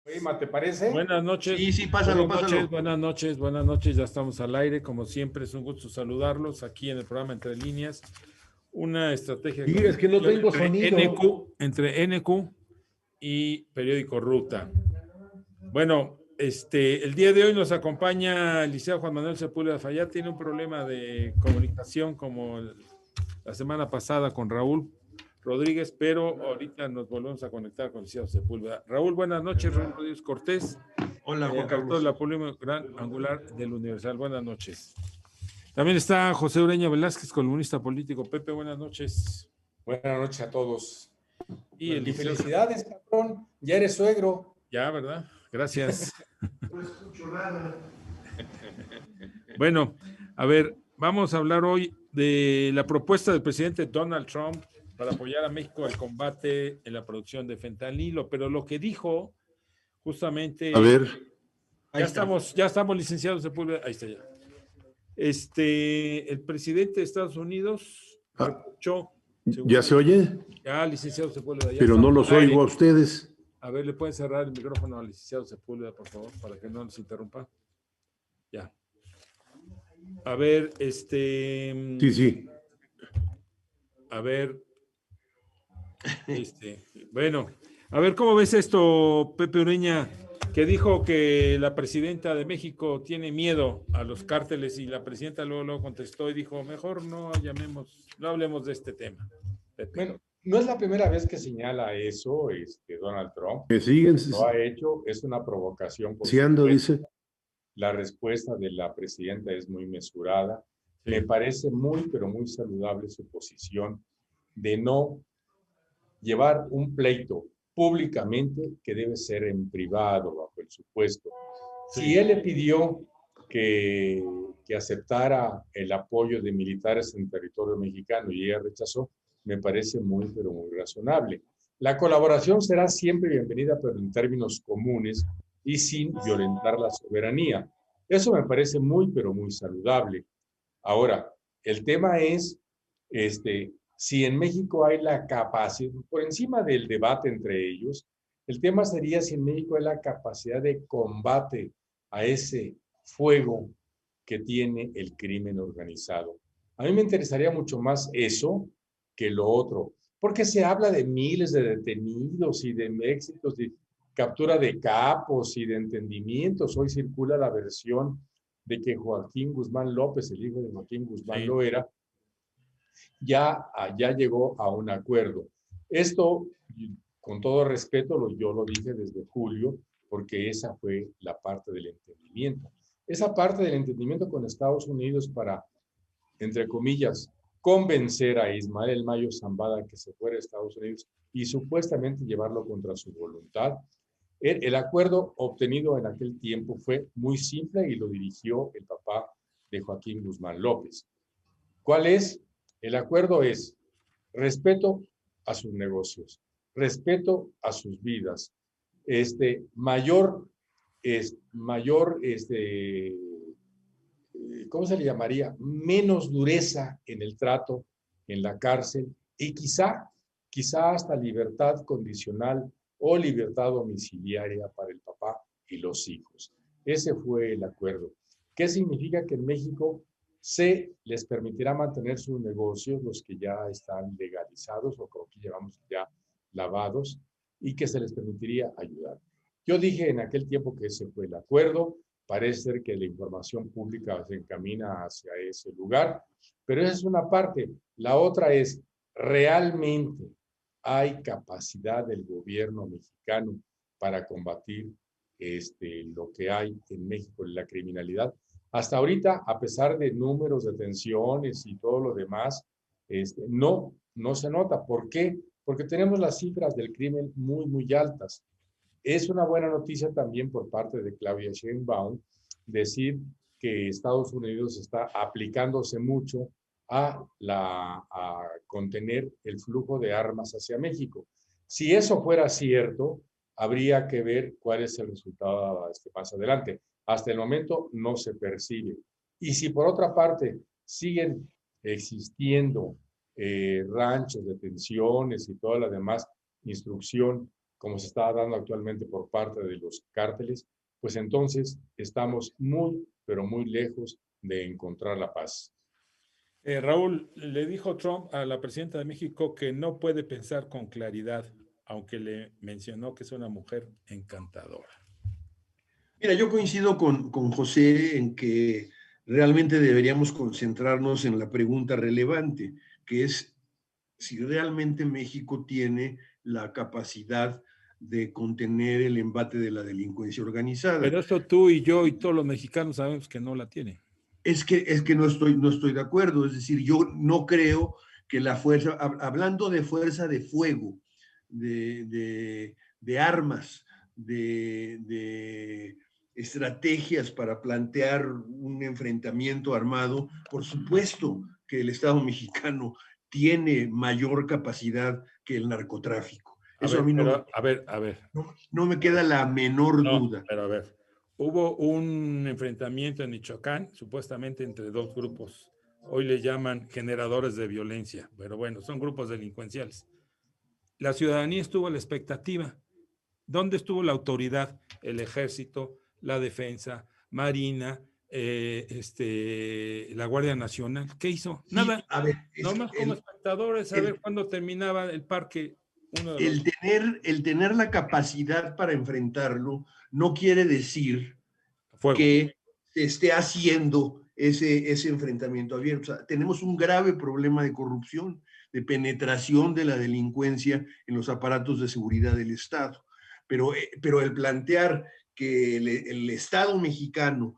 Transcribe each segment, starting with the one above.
Prima, ¿te parece? Buenas noches. Sí, sí, pásalo, pásalo. Buenas noches, ya estamos al aire. Como siempre, es un gusto saludarlos aquí en el programa Entre Líneas. Una estrategia Sí, es que no tengo entre sonido. entre NQ y Periódico Ruta. Bueno, el día de hoy nos acompaña el licenciado Juan Manuel Sepúlveda Fayad. Tiene un problema de comunicación como la semana pasada con Raúl Rodríguez, pero ahorita nos volvemos a conectar con el licenciado Sepúlveda. Raúl, buenas noches. Raúl Rodríguez Cortés. Hola, Juan Redactor de Carlos. la Polémica Gran Angular del Universal. Buenas noches. También está José Ureña Velázquez, columnista político. Pepe, buenas noches. Buenas noches a todos. Y felicidades, cabrón. Ya eres suegro. Ya, ¿verdad? Gracias. No escucho nada. Bueno, a ver, vamos a hablar hoy de la propuesta del presidente Donald Trump para apoyar a México al combate en la producción de fentanilo, pero lo que dijo justamente... A ver. Ya estamos licenciados Sepúlveda. Ahí está ya. El presidente de Estados Unidos reprochó. ¿Ya se oye? Ya, licenciado Sepúlveda. Pero no los oigo a ustedes. A ver, ¿le pueden cerrar el micrófono al licenciado Sepúlveda, por favor, para que no nos interrumpa? Ya. A ver, Sí. A ver. Bueno, a ver, ¿cómo ves esto, Pepe Ureña? Que dijo que la presidenta de México tiene miedo a los cárteles y la presidenta luego contestó y dijo, mejor no hablemos de este tema. Pepe. Bueno, no es la primera vez que señala eso Donald Trump. Que siguen. Lo ha hecho, es una provocación. Dice. La respuesta de la presidenta es muy mesurada. Sí. Me parece muy, pero muy saludable su posición de no llevar un pleito públicamente que debe ser en privado, bajo el supuesto. Sí. Si él le pidió que aceptara el apoyo de militares en territorio mexicano y ella rechazó, me parece muy, pero muy razonable. La colaboración será siempre bienvenida, pero en términos comunes y sin violentar la soberanía. Eso me parece muy, pero muy saludable. Ahora, el tema es, si en México hay la capacidad, por encima del debate entre ellos, el tema sería si en México hay la capacidad de combate a ese fuego que tiene el crimen organizado. A mí me interesaría mucho más eso que lo otro, porque se habla de miles de detenidos y de éxitos de captura de capos y de entendimientos. Hoy circula la versión de que Joaquín Guzmán López, el hijo de Joaquín Guzmán Loera, ya llegó a un acuerdo. Esto, con todo respeto, yo lo dije desde julio, porque esa fue la parte del entendimiento. Esa parte del entendimiento con Estados Unidos para, entre comillas, convencer a Ismael Mayo Zambada que se fuera a Estados Unidos y supuestamente llevarlo contra su voluntad. El acuerdo obtenido en aquel tiempo fue muy simple y lo dirigió el papá de Joaquín Guzmán López. ¿Cuál es? El acuerdo es respeto a sus negocios, respeto a sus vidas, ¿cómo se le llamaría? Menos dureza en el trato en la cárcel y quizá hasta libertad condicional o libertad domiciliaria para el papá y los hijos. Ese fue el acuerdo. ¿Qué significa? Que en México se les permitirá mantener sus negocios, los que ya están legalizados o como que llevamos ya lavados, y que se les permitiría ayudar. Yo dije en aquel tiempo que ese fue el acuerdo. Parece ser que la información pública se encamina hacia ese lugar, pero esa es una parte. La otra es, ¿realmente hay capacidad del gobierno mexicano para combatir lo que hay en México, la criminalidad? Hasta ahorita, a pesar de números de detenciones y todo lo demás, no se nota. ¿Por qué? Porque tenemos las cifras del crimen muy, muy altas. Es una buena noticia también por parte de Claudia Sheinbaum decir que Estados Unidos está aplicándose mucho a contener el flujo de armas hacia México. Si eso fuera cierto, habría que ver cuál es el resultado más adelante. Hasta el momento no se percibe. Y si por otra parte siguen existiendo ranchos, detenciones y toda la demás instrucción como se está dando actualmente por parte de los cárteles, pues entonces estamos muy, pero muy lejos de encontrar la paz. Raúl, le dijo Trump a la presidenta de México que no puede pensar con claridad, aunque le mencionó que es una mujer encantadora. Mira, yo coincido con José en que realmente deberíamos concentrarnos en la pregunta relevante, que es si realmente México tiene la capacidad de contener el embate de la delincuencia organizada. Pero eso tú y yo y todos los mexicanos sabemos que no la tiene. Es que no estoy de acuerdo, es decir, yo no creo que la fuerza, hablando de fuerza de fuego, de armas, de estrategias para plantear un enfrentamiento armado, por supuesto que el Estado mexicano tiene mayor capacidad que el narcotráfico. Eso a mí A ver. no me queda la menor No, duda. pero a ver. Hubo un enfrentamiento en Michoacán, supuestamente entre dos grupos. Hoy le llaman generadores de violencia, pero bueno, son grupos delincuenciales. La ciudadanía estuvo a la expectativa. ¿Dónde estuvo la autoridad? El ejército, la defensa, Marina, la Guardia Nacional. ¿Qué hizo? Sí, Nada. a ver, Nomás como espectadores, a ver cuándo terminaba el parque. El tener la capacidad para enfrentarlo no quiere decir Fuego. que se esté haciendo ese enfrentamiento abierto. O sea, tenemos un grave problema de corrupción, de penetración de la delincuencia en los aparatos de seguridad del Estado. Pero el plantear que el Estado mexicano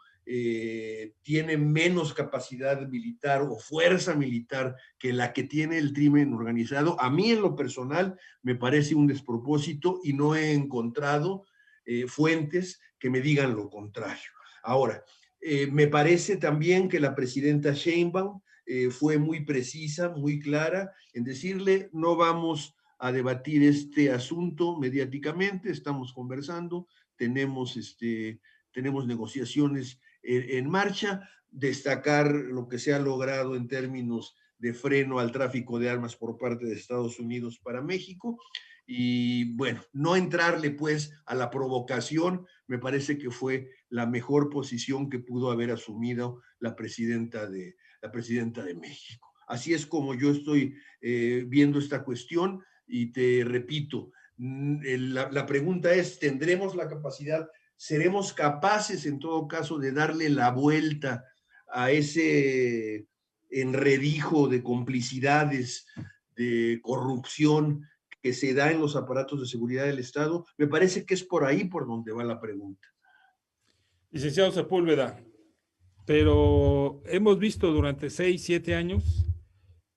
tiene menos capacidad militar o fuerza militar que la que tiene el crimen organizado, a mí en lo personal me parece un despropósito y no he encontrado fuentes que me digan lo contrario. Ahora, me parece también que la presidenta Sheinbaum fue muy precisa, muy clara en decirle no vamos a debatir este asunto mediáticamente, estamos conversando, tenemos negociaciones en marcha, destacar lo que se ha logrado en términos de freno al tráfico de armas por parte de Estados Unidos para México. Y bueno, no entrarle pues a la provocación, me parece que fue la mejor posición que pudo haber asumido la presidenta de México. Así es como yo estoy viendo esta cuestión y te repito, la pregunta es, ¿tendremos la capacidad? ¿Seremos capaces en todo caso de darle la vuelta a ese enredijo de complicidades, de corrupción que se da en los aparatos de seguridad del Estado? Me parece que es por ahí por donde va la pregunta. Licenciado Sepúlveda, pero hemos visto durante 6, 7 años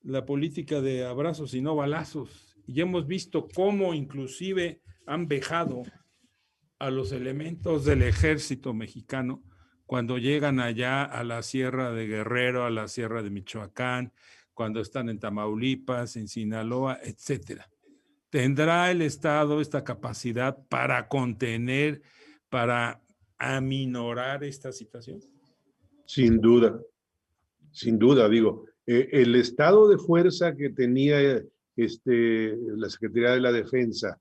la política de abrazos y no balazos, y hemos visto cómo inclusive han vejado a los elementos del ejército mexicano cuando llegan allá a la Sierra de Guerrero, a la Sierra de Michoacán, cuando están en Tamaulipas, en Sinaloa, etcétera. ¿Tendrá el Estado esta capacidad para contener, para aminorar esta situación? Sin duda, digo, el estado de fuerza que tenía la Secretaría de la Defensa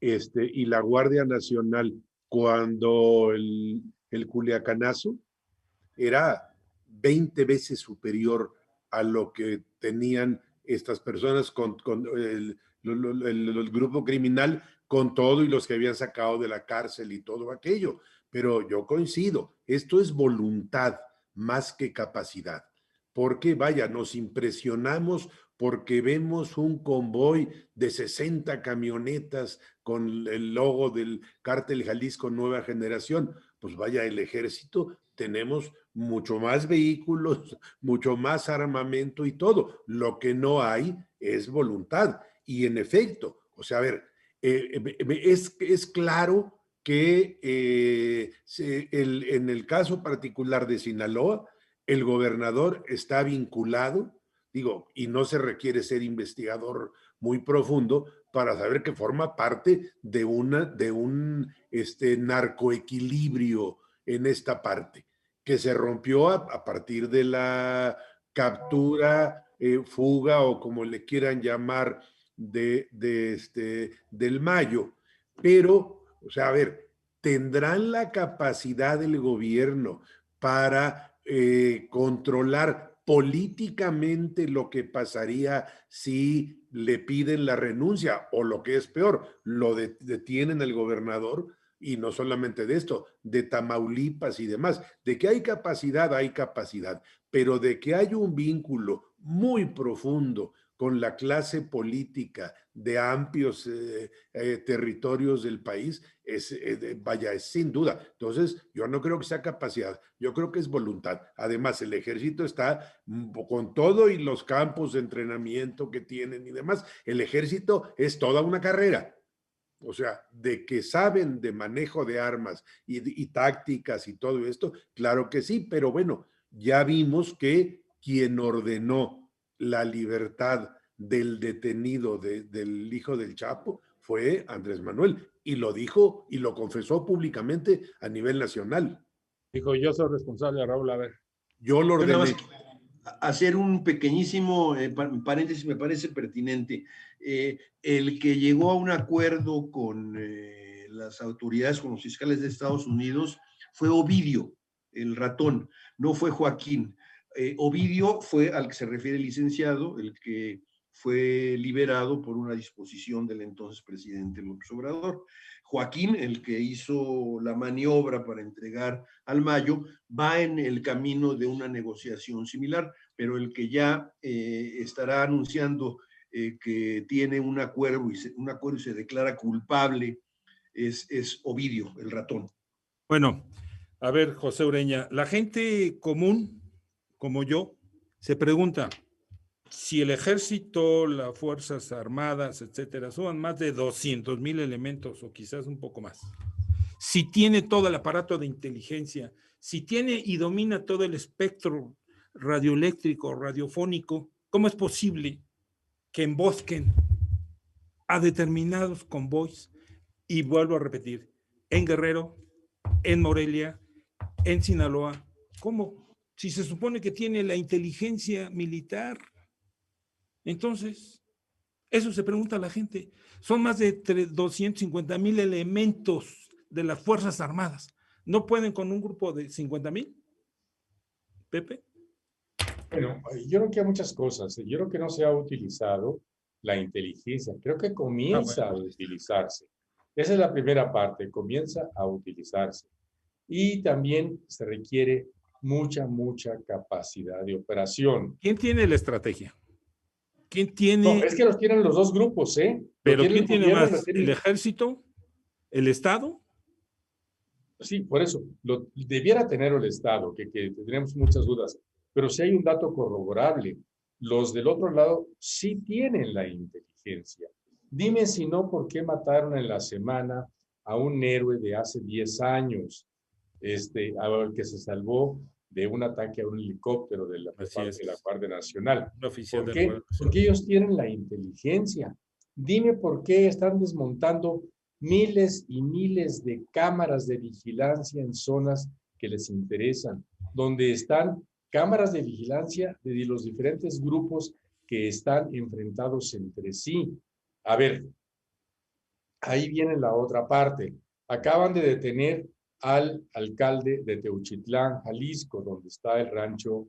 y la Guardia Nacional cuando el Culiacanazo era 20 veces superior a lo que tenían estas personas con el grupo criminal, con todo y los que habían sacado de la cárcel y todo aquello. Pero yo coincido, esto es voluntad más que capacidad. Porque, vaya, nos impresionamos porque vemos un convoy de 60 camionetas con el logo del Cártel Jalisco Nueva Generación. Pues vaya, el ejército tenemos mucho más vehículos, mucho más armamento y todo. Lo que no hay es voluntad. Y en efecto, o sea, a ver, es claro que en el caso particular de Sinaloa, el gobernador está vinculado, digo, y no se requiere ser investigador muy profundo para saber que forma parte de un narcoequilibrio en esta parte, que se rompió a partir de la captura, fuga o como le quieran llamar, del Mayo. Pero, o sea, a ver, ¿tendrán la capacidad del gobierno para controlar políticamente lo que pasaría si le piden la renuncia o lo que es peor, lo detienen al gobernador? Y no solamente de esto, de Tamaulipas y demás, de que hay capacidad, pero de que hay un vínculo muy profundo con la clase política de amplios territorios del país, vaya, es sin duda. Entonces, yo no creo que sea capacidad, yo creo que es voluntad. Además, el ejército está con todo y los campos de entrenamiento que tienen y demás. El ejército es toda una carrera. O sea, de que saben de manejo de armas y tácticas y todo esto, claro que sí, pero bueno, ya vimos que quien ordenó la libertad del detenido del hijo del Chapo fue Andrés Manuel, y lo dijo y lo confesó públicamente a nivel nacional. Dijo, yo soy responsable, Raúl, a ver. Yo lo Yo nada ordené. más hacer un pequeñísimo paréntesis, me parece pertinente. El que llegó a un acuerdo con las autoridades, con los fiscales de Estados Unidos, fue Ovidio, el ratón, no fue Joaquín. Ovidio fue al que se refiere el licenciado, el que fue liberado por una disposición del entonces presidente López Obrador. Joaquín, el que hizo la maniobra para entregar al Mayo, va en el camino de una negociación similar, pero el que ya estará anunciando que tiene un acuerdo y se declara culpable es Ovidio, el ratón. Bueno, a ver, José Ureña, la gente común, como yo, se pregunta si el ejército, las fuerzas armadas, etcétera, suman más de 200,000 elementos o quizás un poco más. Si tiene todo el aparato de inteligencia, si tiene y domina todo el espectro radioeléctrico, radiofónico, ¿cómo es posible que embosquen a determinados convoys? Y vuelvo a repetir, en Guerrero, en Morelia, en Sinaloa. ¿Cómo? Si se supone que tiene la inteligencia militar. Entonces, eso se pregunta a la gente. Son más de 250,000 elementos de las Fuerzas Armadas. ¿No pueden con un grupo de 50,000? Pepe. Bueno, yo creo que hay muchas cosas. Yo creo que no se ha utilizado la inteligencia. Creo que comienza a utilizarse. Esa es la primera parte, comienza a utilizarse. Y también se requiere mucha capacidad de operación. ¿Quién tiene la estrategia? ¿Quién No, tiene? es que los tienen los dos grupos, ¿eh? Pero ¿quién tiene más? ¿El ejército? ¿El Estado? Sí, por eso, lo debiera tener el Estado, que tenemos muchas dudas, pero si hay un dato corroborable, los del otro lado sí tienen la inteligencia. Dime si no, ¿por qué mataron en la semana a un héroe de hace 10 años, al que se salvó de un ataque a un helicóptero de la Guardia Nacional? Un oficial ¿Por de la qué? Guardia Nacional. Porque ellos tienen la inteligencia. Dime por qué están desmontando miles y miles de cámaras de vigilancia en zonas que les interesan, donde están cámaras de vigilancia de los diferentes grupos que están enfrentados entre sí. A ver, ahí viene la otra parte. Acaban de detener al alcalde de Teuchitlán, Jalisco, donde está el rancho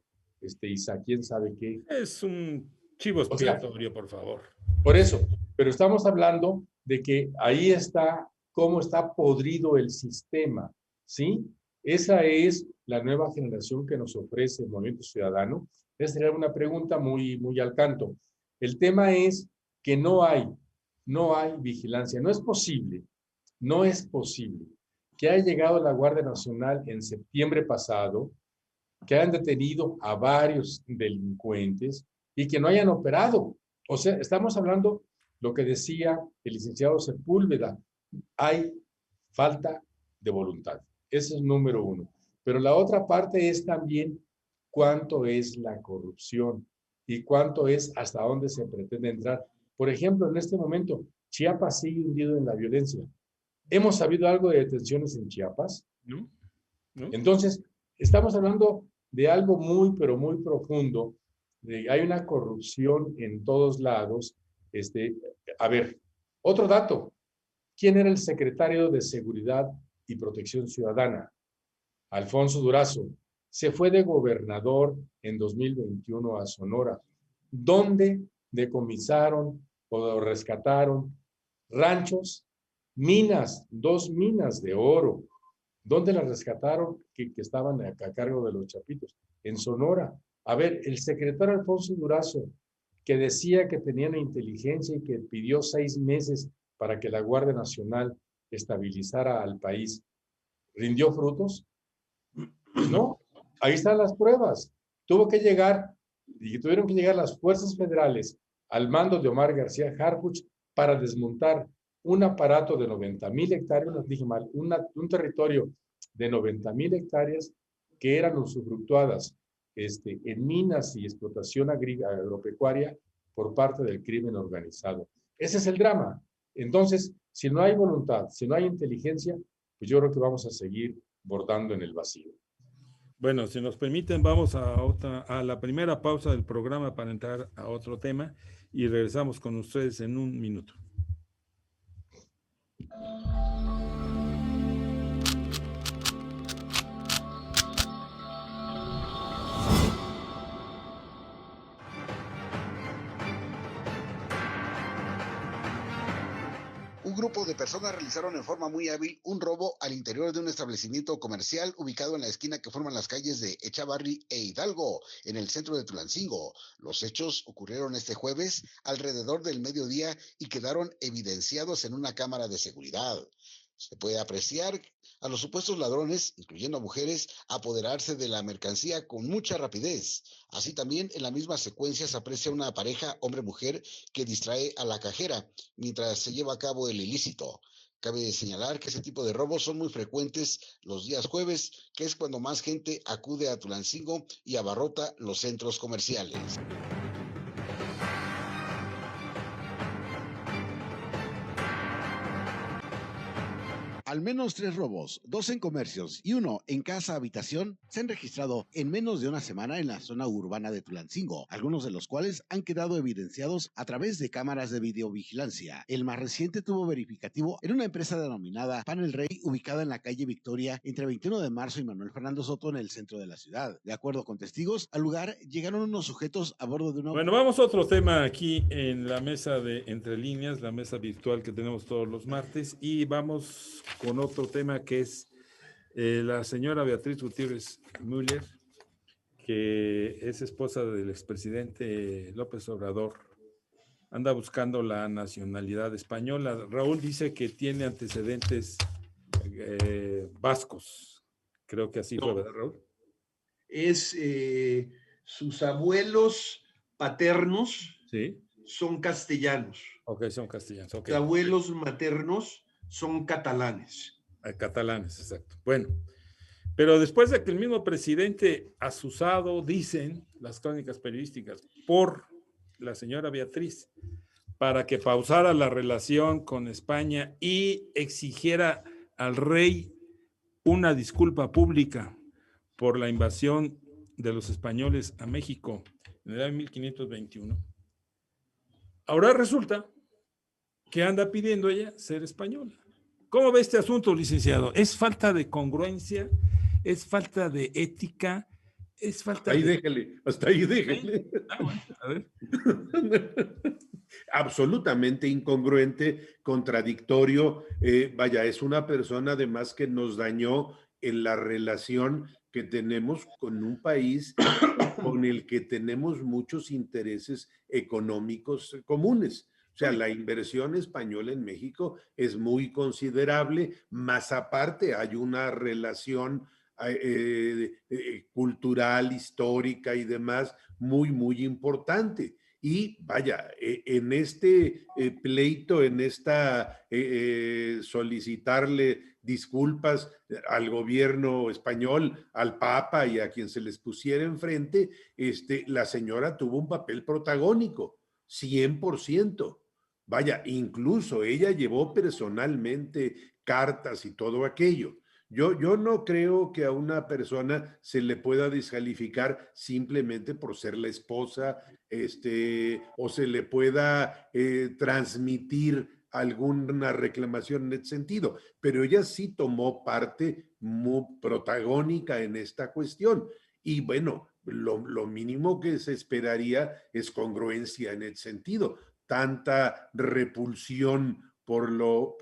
Isa, quién sabe qué. Es un chivo expiatorio, por favor. Por eso, pero estamos hablando de que ahí está cómo está podrido el sistema, ¿sí? Esa es la nueva generación que nos ofrece el Movimiento Ciudadano. Esa sería una pregunta muy al canto. El tema es que no hay vigilancia. No es posible que haya llegado la Guardia Nacional en septiembre pasado, que hayan detenido a varios delincuentes y que no hayan operado. O sea, estamos hablando lo que decía el licenciado Sepúlveda, hay falta de voluntad. Ese es número uno. Pero la otra parte es también cuánto es la corrupción y cuánto es hasta dónde se pretende entrar. Por ejemplo, en este momento, Chiapas sigue hundido en la violencia. ¿Hemos sabido algo de detenciones en Chiapas? ¿No? Entonces, estamos hablando de algo pero muy profundo. Hay una corrupción en todos lados. A ver, otro dato. ¿quién era el secretario de Seguridad y Protección Ciudadana? Alfonso Durazo. Se fue de gobernador en 2021 a Sonora, donde decomisaron o rescataron ranchos, minas, 2 minas de oro. ¿Dónde las rescataron? Que estaban a cargo de los chapitos. En Sonora. A ver, el secretario Alfonso Durazo, que decía que tenían inteligencia y que pidió 6 meses para que la Guardia Nacional estabilizara al país, ¿rindió frutos? No, ahí están las pruebas. Tuvieron que llegar las fuerzas federales al mando de Omar García Harfuch para desmontar un aparato de 90,000 hectáreas, no dije mal, un territorio de 90,000 hectáreas que eran usufructuadas en minas y explotación agropecuaria por parte del crimen organizado. Ese es el drama. Entonces, si no hay voluntad, si no hay inteligencia, pues yo creo que vamos a seguir bordando en el vacío. Bueno, si nos permiten, vamos a la primera pausa del programa para entrar a otro tema y regresamos con ustedes en un minuto. Un grupo de personas realizaron en forma muy hábil un robo al interior de un establecimiento comercial ubicado en la esquina que forman las calles de Echavarri e Hidalgo, en el centro de Tulancingo. Los hechos ocurrieron este jueves alrededor del mediodía y quedaron evidenciados en una cámara de seguridad. Se puede apreciar a los supuestos ladrones, incluyendo a mujeres, apoderarse de la mercancía con mucha rapidez. Así también, en la misma secuencia se aprecia una pareja hombre-mujer que distrae a la cajera mientras se lleva a cabo el ilícito. Cabe señalar que ese tipo de robos son muy frecuentes los días jueves, que es cuando más gente acude a Tulancingo y abarrota los centros comerciales. Al menos 3 robos, 2 en comercios y 1 en casa-habitación, se han registrado en menos de una semana en la zona urbana de Tulancingo, algunos de los cuales han quedado evidenciados a través de cámaras de videovigilancia. El más reciente tuvo verificativo en una empresa denominada Pan El Rey, ubicada en la calle Victoria, entre 21 de marzo y Manuel Fernando Soto, en el centro de la ciudad. De acuerdo con testigos, al lugar llegaron unos sujetos a bordo de una... Bueno, vamos a otro tema aquí en la mesa de Entre Líneas, la mesa virtual que tenemos todos los martes, y vamos con otro tema que es la señora Beatriz Gutiérrez Müller, que es esposa del expresidente López Obrador. Anda buscando la nacionalidad española. Raúl dice que tiene antecedentes vascos. Creo que así fue, ¿verdad, Raúl? Sus abuelos paternos, sí, son castellanos. Ok, son castellanos. Okay. Sus abuelos maternos son catalanes. Catalanes, exacto. Bueno, pero después de que el mismo presidente asusado, dicen las crónicas periodísticas, por la señora Beatriz, para que pausara la relación con España y exigiera al rey una disculpa pública por la invasión de los españoles a México en el año 1521. Ahora resulta que anda pidiendo ella ser española. ¿Cómo ve este asunto, licenciado? ¿Es falta de congruencia? ¿Es falta de ética? ¿Es falta ahí de... déjele, hasta ahí déjele. Bueno, a ver. Absolutamente incongruente, contradictorio. Vaya, es una persona además que nos dañó en la relación que tenemos con un país con el que tenemos muchos intereses económicos comunes. O sea, la inversión española en México es muy considerable, más aparte hay una relación cultural, histórica y demás muy, muy importante. Y vaya, en este pleito, en esta solicitarle disculpas al gobierno español, al Papa y a quien se les pusiera enfrente, la señora tuvo un papel protagónico, 100%. Vaya, incluso ella llevó personalmente cartas y todo aquello. Yo no creo que a una persona se le pueda descalificar simplemente por ser la esposa, o se le pueda transmitir alguna reclamación en ese sentido, pero ella sí tomó parte muy protagónica en esta cuestión. Y bueno, lo mínimo que se esperaría es congruencia en ese sentido. Tanta repulsión por lo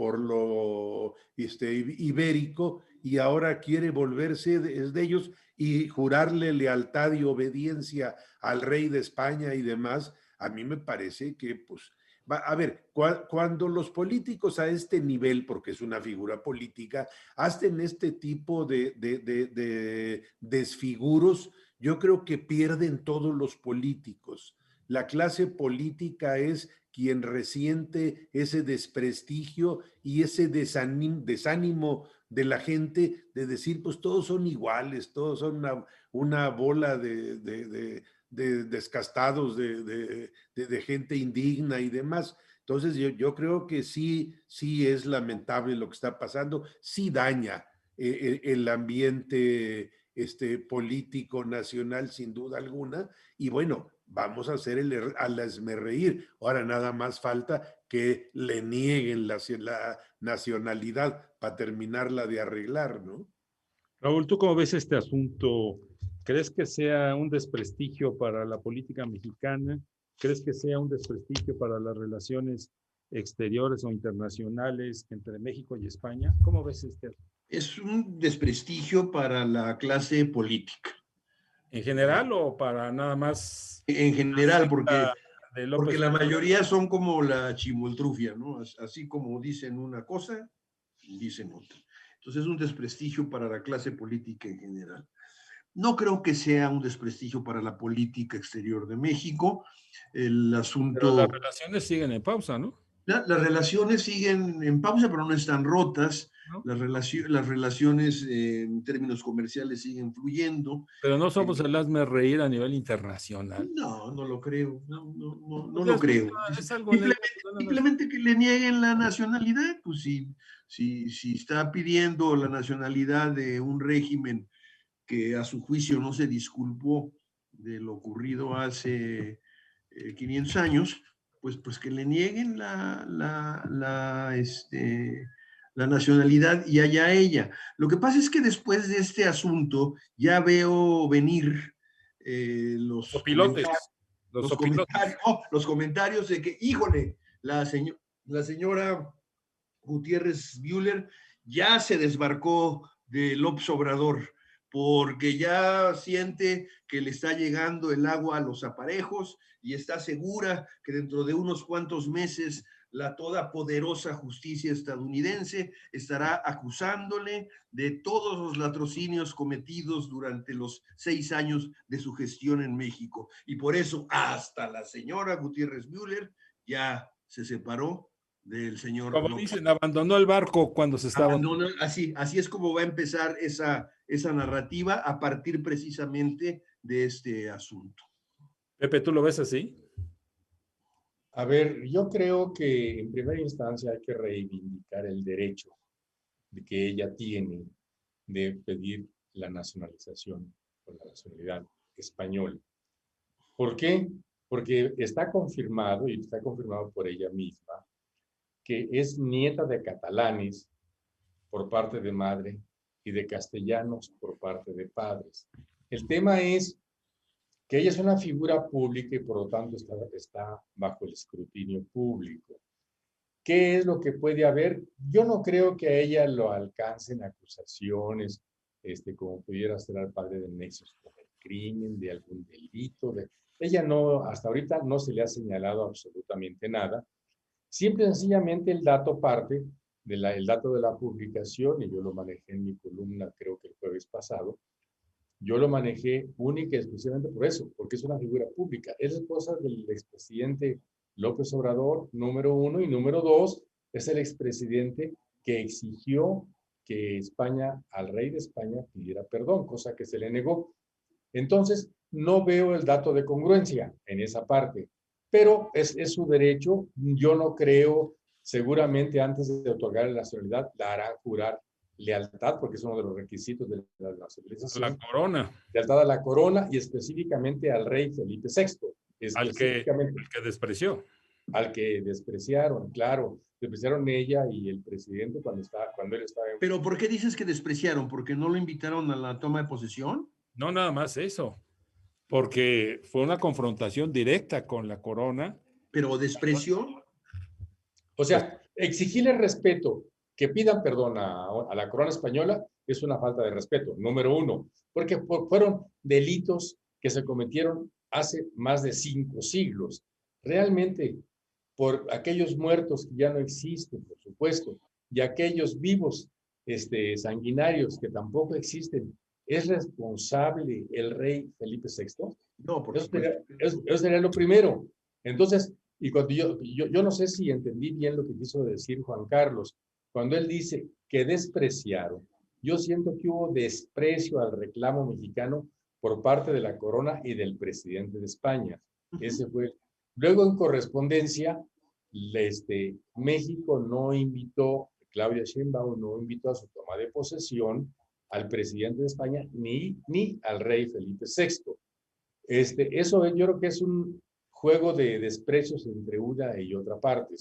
ibérico, y ahora quiere volverse de ellos y jurarle lealtad y obediencia al rey de España y demás. A mí me parece que, pues, a ver, cuando los políticos a este nivel, porque es una figura política, hacen este tipo de desfiguros, yo creo que pierden todos los políticos. La clase política es quien resiente ese desprestigio y ese desánimo de la gente de decir, pues todos son iguales, todos son una bola de descastados, de gente indigna y demás. Entonces yo creo que sí es lamentable lo que está pasando, sí daña el ambiente político nacional sin duda alguna, y bueno, vamos a hacer al esmerreír. Ahora nada más falta que le nieguen la nacionalidad para terminarla de arreglar, ¿no? Raúl, ¿tú cómo ves este asunto? ¿Crees que sea un desprestigio para la política mexicana? ¿Crees que sea un desprestigio para las relaciones exteriores o internacionales entre México y España? ¿Cómo ves este asunto? Es un desprestigio para la clase política. ¿En general o para nada más? En general, porque López la mayoría son como la chimoltrufia, ¿no? Así como dicen una cosa, dicen otra. Entonces es un desprestigio para la clase política en general. No creo que sea un desprestigio para la política exterior de México. El asunto... Pero las relaciones siguen en pausa, ¿no? Las relaciones siguen en pausa, pero no están rotas. ¿No? Las relaciones en términos comerciales siguen fluyendo. Pero no somos el hazmerreír a nivel internacional. No, no lo creo. No lo creo. Es algo simplemente que le nieguen la nacionalidad. Pues si está pidiendo la nacionalidad de un régimen que a su juicio no se disculpó de lo ocurrido hace 500 años, pues que le nieguen la nacionalidad y allá ella. Lo que pasa es que después de este asunto ya veo venir los comentarios de que, híjole, la señora Gutiérrez Müller ya se desbarcó de López Obrador, porque ya siente que le está llegando el agua a los aparejos y está segura que dentro de unos cuantos meses la todopoderosa justicia estadounidense estará acusándole de todos los latrocinios cometidos durante los 6 años de su gestión en México. Y por eso hasta la señora Gutiérrez Müller ya se separó del señor. Como dicen, abandonó el barco cuando se estaba... Así es como va a empezar esa narrativa a partir precisamente de este asunto. Pepe, ¿tú lo ves así? A ver, yo creo que en primera instancia hay que reivindicar el derecho de que ella tiene de pedir la nacionalización por la nacionalidad española. ¿Por qué? Porque está confirmado, y está confirmado por ella misma, que es nieta de catalanes por parte de madre y de castellanos por parte de padres. El tema es que ella es una figura pública y por lo tanto está bajo el escrutinio público. ¿Qué es lo que puede haber? Yo no creo que a ella lo alcancen acusaciones, como pudiera ser al padre de nexos por el crimen, de algún delito. Ella no, hasta ahorita no se le ha señalado absolutamente nada. Simple y sencillamente el dato parte, el dato de la publicación, y yo lo manejé en mi columna creo que el jueves pasado, yo lo manejé única y exclusivamente por eso, porque es una figura pública. Es esposa del expresidente López Obrador, número 1, y número 2, es el expresidente que exigió que España, al rey de España, pidiera perdón, cosa que se le negó. Entonces, no veo el dato de congruencia en esa parte, pero es su derecho. Yo no creo, seguramente antes de otorgar la nacionalidad, la harán jurar lealtad, porque es uno de los requisitos de la nacionalización. La corona. Lealtad a la corona y específicamente al rey Felipe VI. Al que despreció. Al que despreciaron, claro. despreciaron ella y el presidente cuando él estaba en... Pero ¿por qué dices que despreciaron? ¿Porque no lo invitaron a la toma de posesión? No, nada más eso, porque fue una confrontación directa con la corona. ¿Pero desprecio? O sea, exigirle respeto, que pidan perdón a la corona española, es una falta de respeto, número uno, porque fueron delitos que se cometieron hace más de 5 siglos. Realmente, por aquellos muertos que ya no existen, por supuesto, y aquellos vivos sanguinarios que tampoco existen, ¿es responsable el rey Felipe VI? No, por supuesto. Eso sería lo primero. Entonces, y cuando yo no sé si entendí bien lo que quiso decir Juan Carlos, cuando él dice que despreciaron, yo siento que hubo desprecio al reclamo mexicano por parte de la corona y del presidente de España. Ese fue. Luego, en correspondencia, México no invitó, Claudia Sheinbaum no invitó a su toma de posesión al presidente de España ni al rey Felipe VI. Eso yo creo que es un juego de desprecios entre una y otra parte.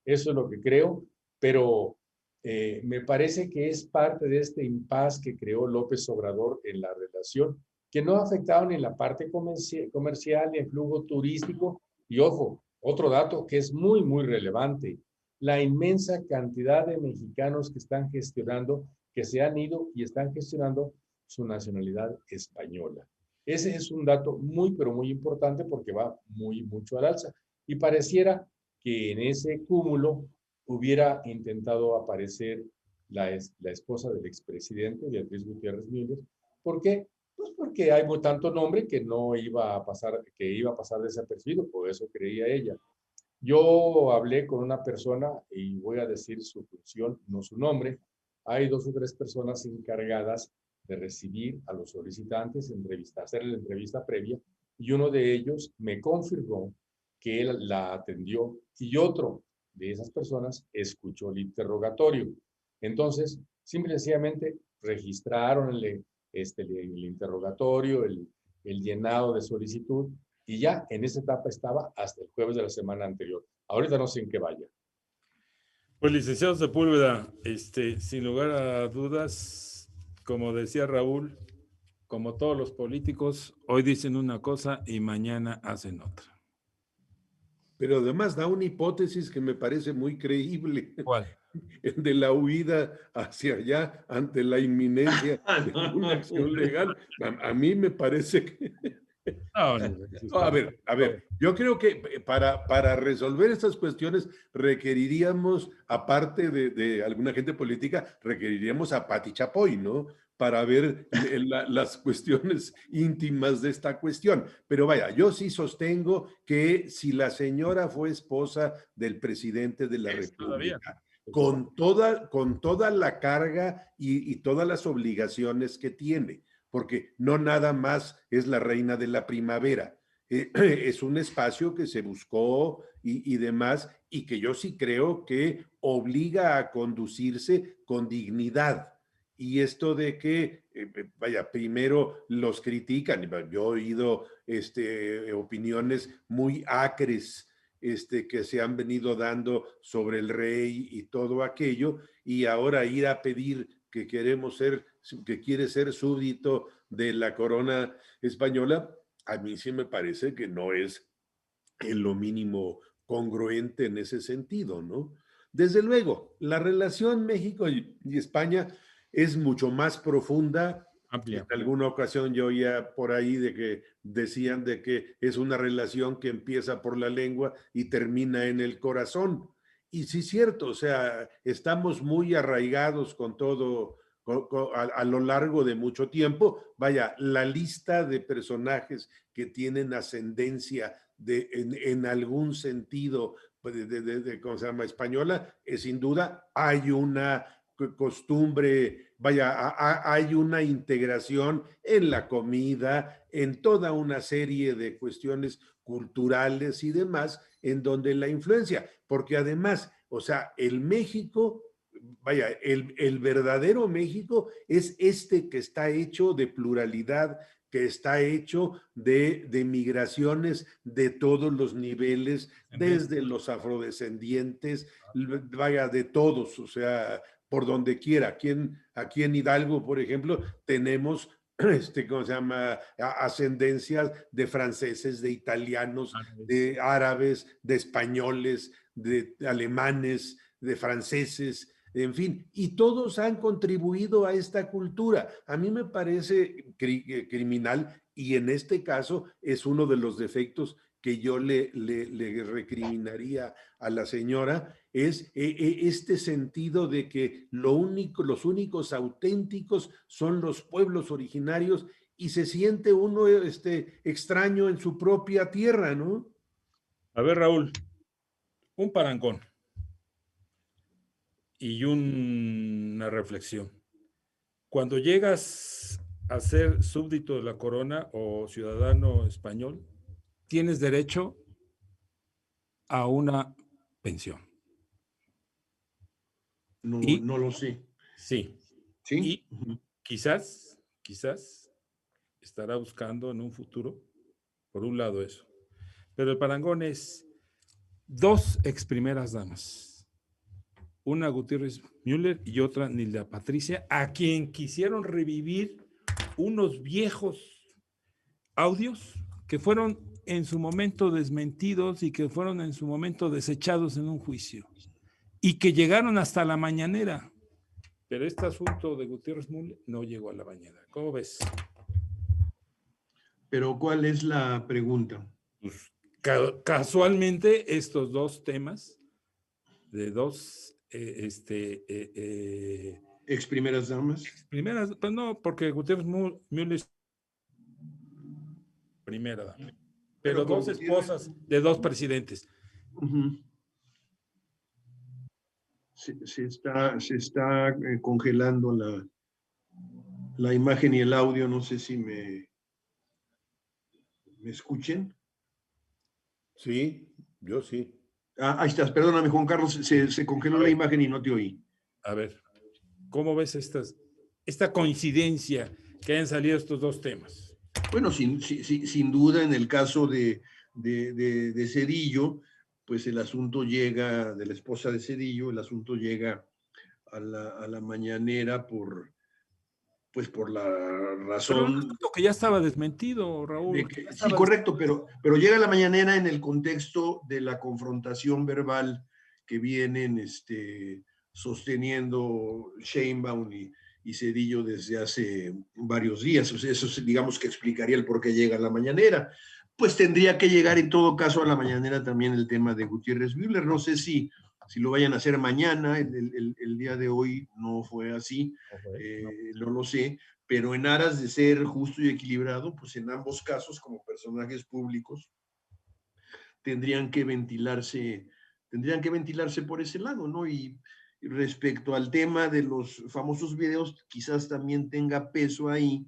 Eso es lo que creo, pero me parece que es parte de este impas que creó López Obrador en la relación, que no ha afectado ni la parte comercial ni el flujo turístico. Y ojo, otro dato que es muy, muy relevante, la inmensa cantidad de mexicanos que están gestionando, que se han ido y están gestionando su nacionalidad española. Ese es un dato muy, pero muy importante porque va mucho al alza. Y pareciera que en ese cúmulo hubiera intentado aparecer la esposa del expresidente, Beatriz Gutiérrez Müller. ¿Por qué? Pues porque hay tanto nombre que no iba a pasar, que iba a pasar desapercibido, por eso creía ella. Yo hablé con una persona, y voy a decir su función, no su nombre. Hay 2 o 3 personas encargadas de recibir a los solicitantes, hacerle la entrevista previa, y uno de ellos me confirmó que él la atendió y otro de esas personas escuchó el interrogatorio. Entonces, simple y sencillamente registraron el interrogatorio, el llenado de solicitud, y ya en esa etapa estaba hasta el jueves de la semana anterior. Ahorita no sé en qué vaya. Pues, licenciado Sepúlveda, sin lugar a dudas, como decía Raúl, como todos los políticos, hoy dicen una cosa y mañana hacen otra. Pero además da una hipótesis que me parece muy creíble. ¿Cuál? De la huida hacia allá ante la inminencia de una acción legal. A mí me parece que... No, a ver, yo creo que para resolver estas cuestiones requeriríamos, aparte de alguna gente política, requeriríamos a Pati Chapoy, ¿no? Para ver las cuestiones íntimas de esta cuestión. Pero vaya, yo sí sostengo que si la señora fue esposa del presidente de la República, con toda la carga y todas las obligaciones que tiene, porque no nada más es la reina de la primavera, es un espacio que se buscó y demás, y que yo sí creo que obliga a conducirse con dignidad. Y esto de que, vaya, primero los critican, yo he oído opiniones muy acres que se han venido dando sobre el rey y todo aquello, y ahora ir a pedir que quiere ser súbdito de la corona española, a mí sí me parece que no es en lo mínimo congruente en ese sentido, ¿no? Desde luego, la relación México y España es mucho más profunda. Amplia. En alguna ocasión yo oía por ahí de que decían de que es una relación que empieza por la lengua y termina en el corazón. Y sí es cierto, o sea, estamos muy arraigados con todo, a lo largo de mucho tiempo. Vaya, la lista de personajes que tienen ascendencia en algún sentido ¿cómo se llama? Española, sin duda hay una costumbre, vaya, hay una integración en la comida, en toda una serie de cuestiones culturales y demás, en donde la influencia, porque además, o sea, el México, vaya, el verdadero México es que está hecho de pluralidad que está hecho de migraciones de todos los niveles, desde los afrodescendientes, vaya, de todos, o sea, por donde quiera. Aquí en Hidalgo, por ejemplo, tenemos ¿cómo se llama? Ascendencias de franceses, de italianos, de árabes, de españoles, de alemanes, de franceses, en fin, y todos han contribuido a esta cultura. A mí me parece criminal, y en este caso es uno de los defectos que yo le recriminaría a la señora, es este sentido de que los únicos auténticos son los pueblos originarios, y se siente uno extraño en su propia tierra, ¿no? A ver, Raúl, un parangón y una reflexión. Cuando llegas a ser súbdito de la corona o ciudadano español, tienes derecho a una pensión. No lo sé. Sí. ¿Sí? Y quizás estará buscando en un futuro, por un lado eso. Pero el parangón es 2 ex primeras damas. Una Gutiérrez Müller y otra Nilda Patricia, a quien quisieron revivir unos viejos audios que fueron en su momento desmentidos y que fueron en su momento desechados en un juicio y que llegaron hasta la mañanera. Pero este asunto de Gutiérrez Müller no llegó a la mañanera. ¿Cómo ves? Pero ¿cuál es la pregunta? Pues, casualmente estos 2 temas de 2 ex primeras damas. Primeras, pues no, porque Gutiérrez Müller es primera dama, pero 2 esposas de 2 presidentes. Se está congelando la imagen y el audio. No sé si me escuchen. Sí, yo sí. Ahí estás, perdóname, Juan Carlos, se congeló la imagen y no te oí. A ver, ¿cómo ves esta coincidencia que hayan salido estos 2 temas? Bueno, sin duda, en el caso de Zedillo, pues el asunto llega, de la esposa de Zedillo, el asunto llega a la mañanera por la razón... Pero que ya estaba desmentido, Raúl. Sí, correcto, pero llega a la mañanera en el contexto de la confrontación verbal que vienen sosteniendo Sheinbaum y Zedillo desde hace varios días. O sea, eso digamos que explicaría el por qué llega a la mañanera. Pues tendría que llegar en todo caso a la mañanera también el tema de Gutiérrez Müller. No sé si lo vayan a hacer mañana, el día de hoy no fue así, no lo sé, pero en aras de ser justo y equilibrado, pues en ambos casos, como personajes públicos, tendrían que ventilarse por ese lado, ¿no? Y respecto al tema de los famosos videos, quizás también tenga peso ahí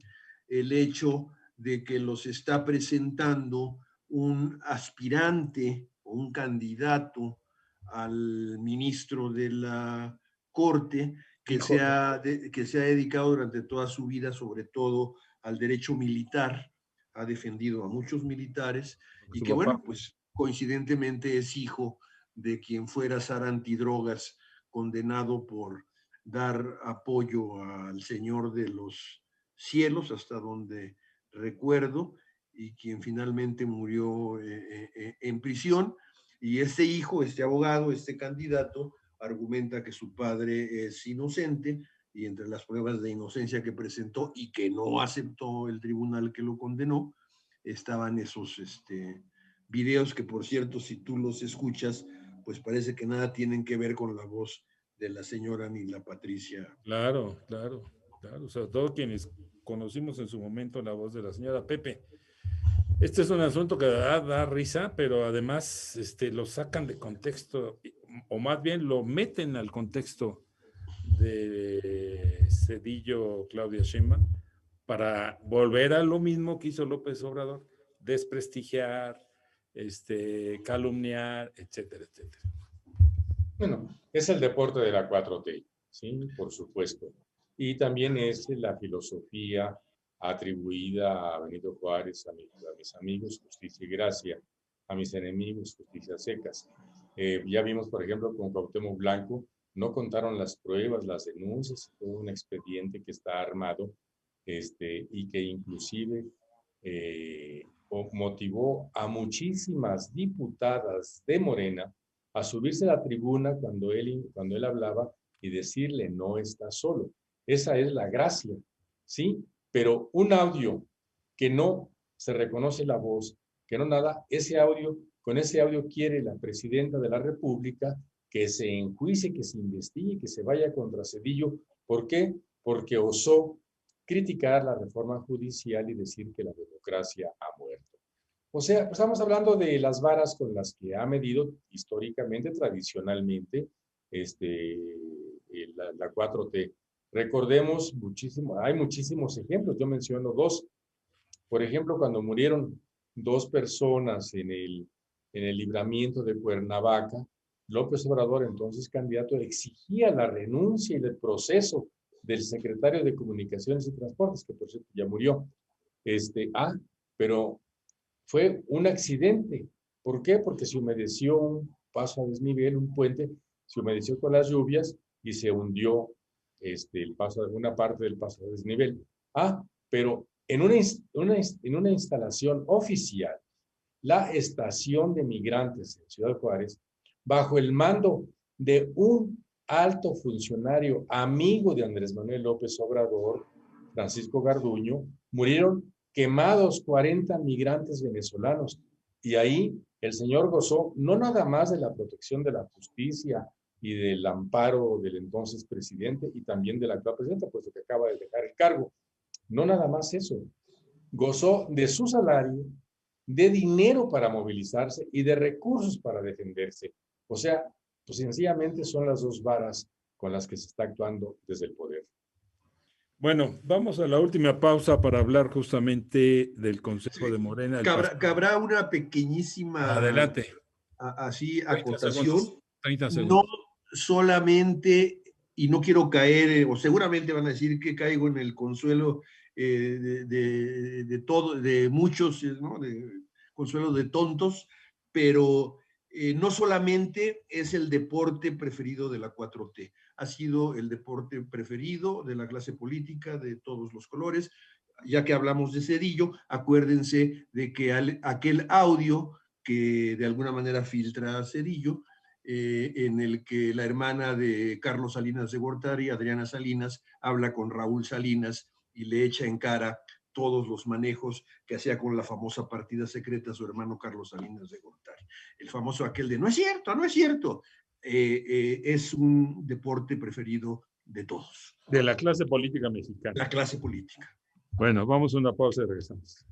el hecho de que los está presentando un aspirante o un candidato al ministro de la Corte que se ha dedicado durante toda su vida, sobre todo al derecho militar, ha defendido a muchos militares y que, bueno, pues coincidentemente es hijo de quien fuera zar antidrogas, condenado por dar apoyo al Señor de los Cielos, hasta donde recuerdo, y quien finalmente murió en prisión. Y este hijo, este abogado, este candidato, argumenta que su padre es inocente, y entre las pruebas de inocencia que presentó y que no aceptó el tribunal que lo condenó, estaban esos videos que, por cierto, si tú los escuchas, pues parece que nada tienen que ver con la voz de la señora Nilda Patricia. Claro, sobre todo quienes conocimos en su momento la voz de la señora Pepe. Este es un asunto que da risa, pero además lo sacan de contexto, o más bien lo meten al contexto de Zedillo, Claudia Sheinbaum, para volver a lo mismo que hizo López Obrador, desprestigiar, calumniar, etcétera, etcétera. Bueno, es el deporte de la 4T, ¿sí? Por supuesto. Y también es la filosofía atribuida a Benito Juárez, a mis amigos, justicia y gracia, a mis enemigos, justicia secas. Ya vimos, por ejemplo, con Cuauhtémoc Blanco, no contaron las pruebas, las denuncias, todo un expediente que está armado, y que inclusive motivó a muchísimas diputadas de Morena a subirse a la tribuna cuando él hablaba y decirle, no está solo. Esa es la gracia, ¿sí? Pero un audio que no se reconoce la voz, que no nada, con ese audio quiere la presidenta de la República que se enjuicie, que se investigue, que se vaya contra Zedillo. ¿Por qué? Porque osó criticar la reforma judicial y decir que la democracia ha muerto. O sea, pues estamos hablando de las varas con las que ha medido históricamente, tradicionalmente, la 4T. Recordemos muchísimo, hay muchísimos ejemplos, yo menciono dos. Por ejemplo, cuando murieron 2 personas en el libramiento de Cuernavaca, López Obrador, entonces candidato, exigía la renuncia y el proceso del secretario de Comunicaciones y Transportes, que por cierto ya murió. Pero fue un accidente. ¿Por qué? Porque se humedeció un paso a desnivel, un puente, se humedeció con las lluvias y se hundió una parte del paso a desnivel. Pero en una instalación oficial, la estación de migrantes en Ciudad Juárez, bajo el mando de un alto funcionario amigo de Andrés Manuel López Obrador, Francisco Garduño, murieron quemados 40 migrantes venezolanos. Y ahí el señor gozó no nada más de la protección de la justicia y del amparo del entonces presidente y también de la actual presidenta, puesto que acaba de dejar el cargo. No nada más eso. Gozó de su salario, de dinero para movilizarse y de recursos para defenderse. O sea, pues sencillamente son las 2 varas con las que se está actuando desde el poder. Bueno, vamos a la última pausa para hablar justamente del Consejo de Morena. Cabrá una pequeñísima Adelante. Acotación. 30 segundos. No solamente, y no quiero caer, o seguramente van a decir que caigo en el consuelo de muchos, ¿no? Consuelo de tontos, pero no solamente es el deporte preferido de la 4T, ha sido el deporte preferido de la clase política de todos los colores. Ya que hablamos de Zedillo, acuérdense de que aquel audio que de alguna manera filtra a Zedillo, en el que la hermana de Carlos Salinas de Gortari, Adriana Salinas, habla con Raúl Salinas y le echa en cara todos los manejos que hacía con la famosa partida secreta su hermano Carlos Salinas de Gortari. El famoso aquel de, no es cierto, no es cierto. Es un deporte preferido de todos. De la clase política mexicana. La clase política. Bueno, vamos a una pausa y regresamos.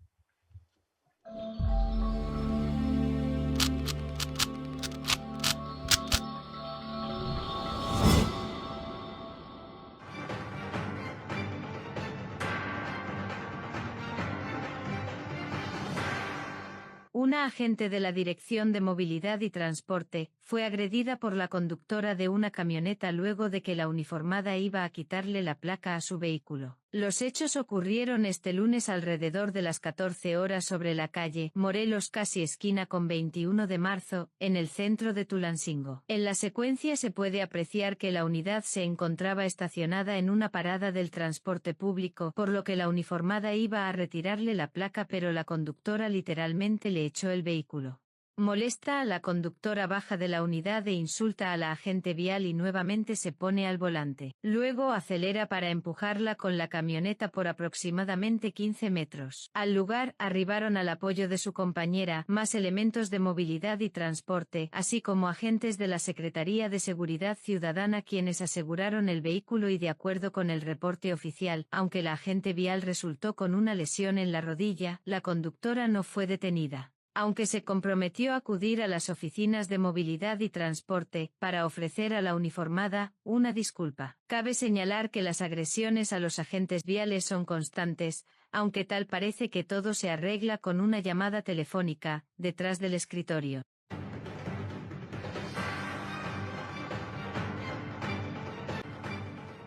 Una agente de la Dirección de Movilidad y Transporte fue agredida por la conductora de una camioneta luego de que la uniformada iba a quitarle la placa a su vehículo. Los hechos ocurrieron este lunes alrededor de las 14 horas sobre la calle Morelos casi esquina con 21 de marzo, en el centro de Tulancingo. En la secuencia se puede apreciar que la unidad se encontraba estacionada en una parada del transporte público, por lo que la uniformada iba a retirarle la placa pero la conductora literalmente le echó el vehículo. Molesta a la conductora, baja de la unidad e insulta a la agente vial y nuevamente se pone al volante. Luego acelera para empujarla con la camioneta por aproximadamente 15 metros. Al lugar arribaron al apoyo de su compañera más elementos de movilidad y transporte, así como agentes de la Secretaría de Seguridad Ciudadana, quienes aseguraron el vehículo y, de acuerdo con el reporte oficial, aunque la agente vial resultó con una lesión en la rodilla, la conductora no fue detenida. Aunque se comprometió a acudir a las oficinas de movilidad y transporte para ofrecer a la uniformada una disculpa. Cabe señalar que las agresiones a los agentes viales son constantes, aunque tal parece que todo se arregla con una llamada telefónica detrás del escritorio.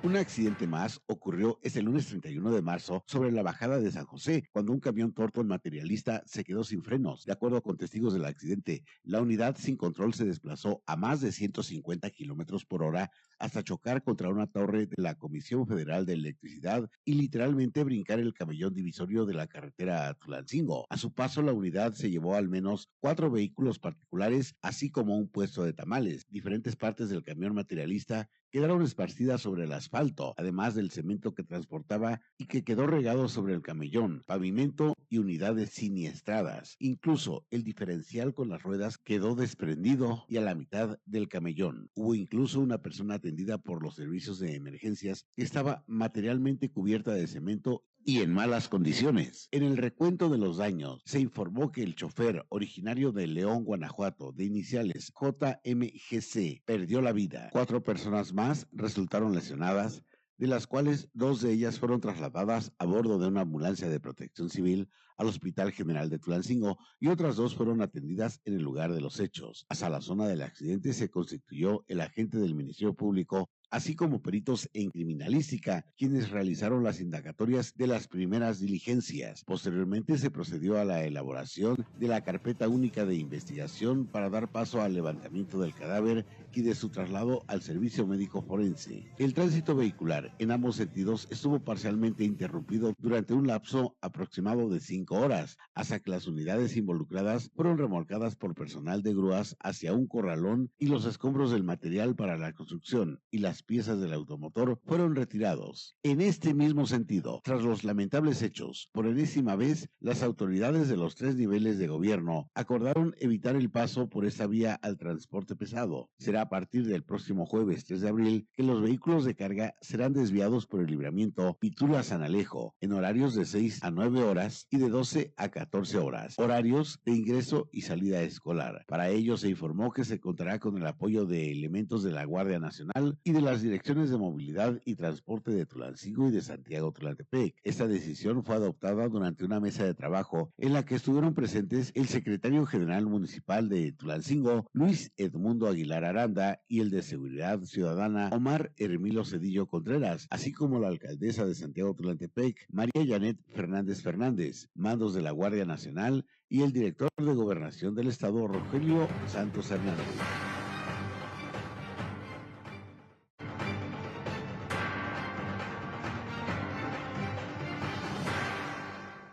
Un accidente más ocurrió este lunes 31 de marzo sobre la bajada de San José, cuando un camión Torton materialista se quedó sin frenos. De acuerdo con testigos del accidente, la unidad sin control se desplazó a más de 150 kilómetros por hora hasta chocar contra una torre de la Comisión Federal de Electricidad y literalmente brincar el camellón divisorio de la carretera a Tulancingo. A su paso, la unidad se llevó al menos 4 vehículos particulares, así como un puesto de tamales. Diferentes partes del camión materialista quedaron esparcidas sobre el asfalto, además del cemento que transportaba y que quedó regado sobre el camellón, pavimento y unidades siniestradas. Incluso el diferencial con las ruedas quedó desprendido y a la mitad del camellón. Hubo incluso una persona atendida por los servicios de emergencias que estaba materialmente cubierta de cemento y en malas condiciones. En el recuento de los daños, se informó que el chofer, originario de León, Guanajuato, de iniciales JMGC, perdió la vida. 4 personas más resultaron lesionadas, de las cuales 2 de ellas fueron trasladadas a bordo de una ambulancia de Protección Civil al Hospital General de Tulancingo y otras 2 fueron atendidas en el lugar de los hechos. Hasta la zona del accidente se constituyó el agente del Ministerio Público, así como peritos en criminalística, quienes realizaron las indagatorias de las primeras diligencias. Posteriormente se procedió a la elaboración de la carpeta única de investigación para dar paso al levantamiento del cadáver y de su traslado al servicio médico forense. El tránsito vehicular en ambos sentidos estuvo parcialmente interrumpido durante un lapso aproximado de 5 horas, hasta que las unidades involucradas fueron remolcadas por personal de grúas hacia un corralón y los escombros del material para la construcción y las piezas del automotor fueron retirados. En este mismo sentido, tras los lamentables hechos, por enésima vez, las autoridades de los 3 niveles de gobierno acordaron evitar el paso por esta vía al transporte pesado. Será a partir del próximo jueves 3 de abril que los vehículos de carga serán desviados por el libramiento Pitula-San Alejo en horarios de 6 a 9 horas y de 12 a 14 horas, horarios de ingreso y salida escolar. Para ello se informó que se contará con el apoyo de elementos de la Guardia Nacional y de las direcciones de movilidad y transporte de Tulancingo y de Santiago Tulantepec. Esta decisión fue adoptada durante una mesa de trabajo en la que estuvieron presentes el secretario general municipal de Tulancingo, Luis Edmundo Aguilar Aranda, y el de Seguridad Ciudadana, Omar Hermilo Cedillo Contreras, así como la alcaldesa de Santiago Tulantepec, María Janet Fernández Fernández, mandos de la Guardia Nacional y el director de Gobernación del Estado, Rogelio Santos Hernández.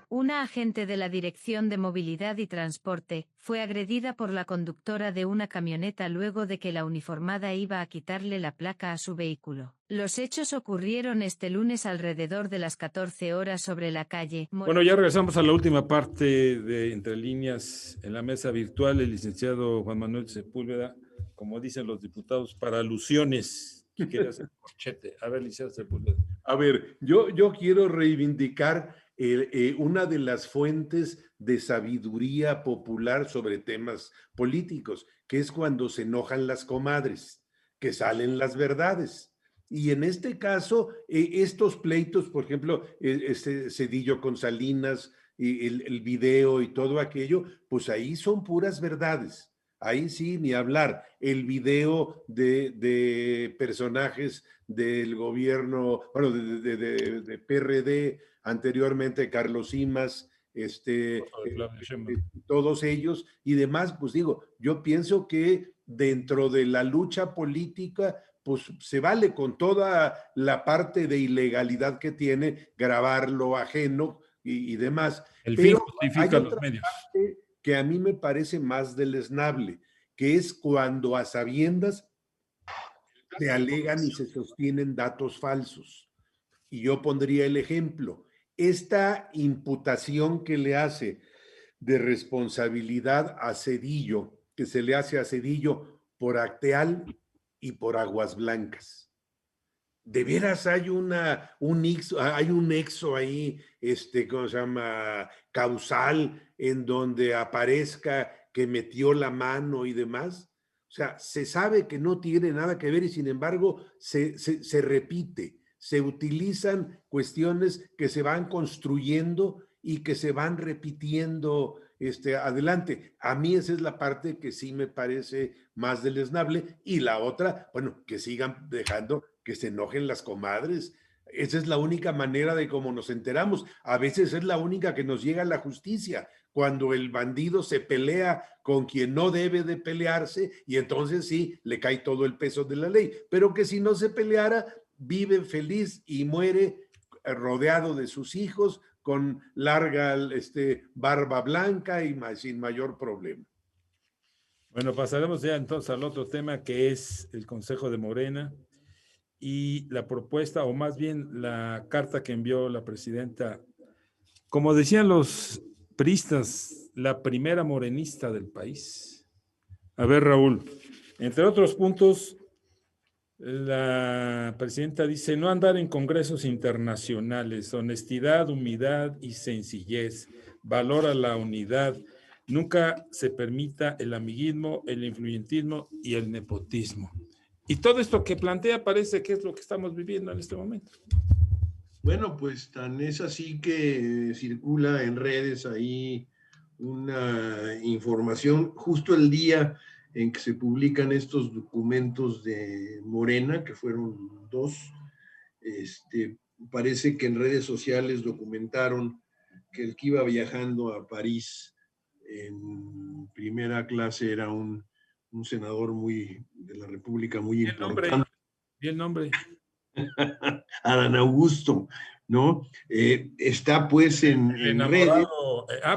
Una agente de la Dirección de Movilidad y Transporte fue agredida por la conductora de una camioneta luego de que la uniformada iba a quitarle la placa a su vehículo. Los hechos ocurrieron este lunes alrededor de las 14 horas sobre la calle. Bueno, ya regresamos a la última parte de Entre Líneas en la mesa virtual. El licenciado Juan Manuel Sepúlveda, como dicen los diputados, para alusiones. ¿Qué quiere hacer? Corchete. A ver, licenciado Sepúlveda. A ver, yo quiero reivindicar una de las fuentes de sabiduría popular sobre temas políticos, que es cuando se enojan las comadres, que salen las verdades. Y en este caso, estos pleitos, por ejemplo, Cedillo con Salinas, el video y todo aquello, pues ahí son puras verdades. Ahí sí, ni hablar. El video de personajes del gobierno, bueno, de PRD, anteriormente Carlos Simas, todos ellos y demás, pues digo, yo pienso que dentro de la lucha política, pues se vale con toda la parte de ilegalidad que tiene grabar lo ajeno y demás. El fin justifica los medios. Parte que a mí me parece más deleznable, que es cuando a sabiendas se alegan y se sostienen datos falsos. Y yo pondría el ejemplo, esta imputación que le hace de responsabilidad a Cedillo, que se le hace a Cedillo por Acteal y por Aguas Blancas. De veras hay un nexo ahí, ¿cómo se llama? Causal, en donde aparezca que metió la mano y demás. O sea, se sabe que no tiene nada que ver y sin embargo se repite, se utilizan cuestiones que se van construyendo y que se van repitiendo adelante. A mí esa es la parte que sí me parece más deleznable y la otra, bueno, que sigan dejando que se enojen las comadres. Esa es la única manera de cómo nos enteramos. A veces es la única que nos llega la justicia, cuando el bandido se pelea con quien no debe de pelearse, y entonces sí, le cae todo el peso de la ley. Pero que si no se peleara, vive feliz y muere rodeado de sus hijos, con larga barba blanca y sin mayor problema. Bueno, pasaremos ya entonces al otro tema, que es el Consejo de Morena y la propuesta, o más bien la carta que envió la presidenta, como decían los priistas, la primera morenista del país. A ver, Raúl, entre otros puntos, la presidenta dice: no andar en congresos internacionales, honestidad, humildad y sencillez, valora la unidad, nunca se permita el amiguismo, el influyentismo y el nepotismo. Y todo esto que plantea parece que es lo que estamos viviendo en este momento. Bueno, pues tan es así que circula en redes ahí una información justo el día en que se publican estos documentos de Morena, que fueron 2. Parece que en redes sociales documentaron que el que iba viajando a París en primera clase era un senador de la República muy importante. Bien nombre. Adán Augusto, ¿no? Está pues en redes.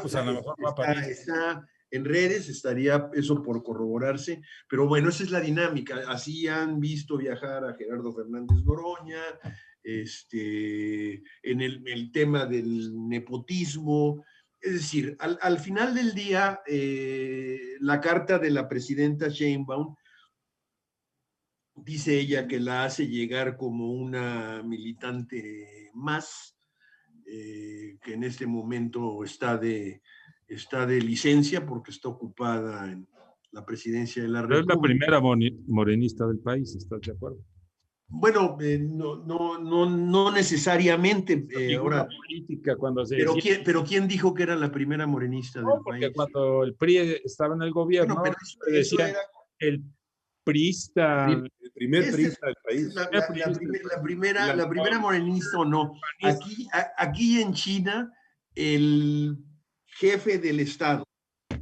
Pues a lo mejor va a París. Está en redes, estaría eso por corroborarse, pero bueno, esa es la dinámica. Así han visto viajar a Gerardo Fernández Noroña, en el tema del nepotismo. Es decir, al final del día, la carta de la presidenta Sheinbaum dice ella que la hace llegar como una militante más, que en este momento está de licencia porque está ocupada en la presidencia de la República. Pero es la primera morenista del país, ¿estás de acuerdo? Bueno, no necesariamente. Ahora, política cuando se pero ¿quién dijo que era la primera morenista del porque país? Cuando el PRI estaba en el gobierno, Bueno, pero eso era el priista, el primer priista del país. La primera morenista o no. Aquí en China, el jefe del Estado,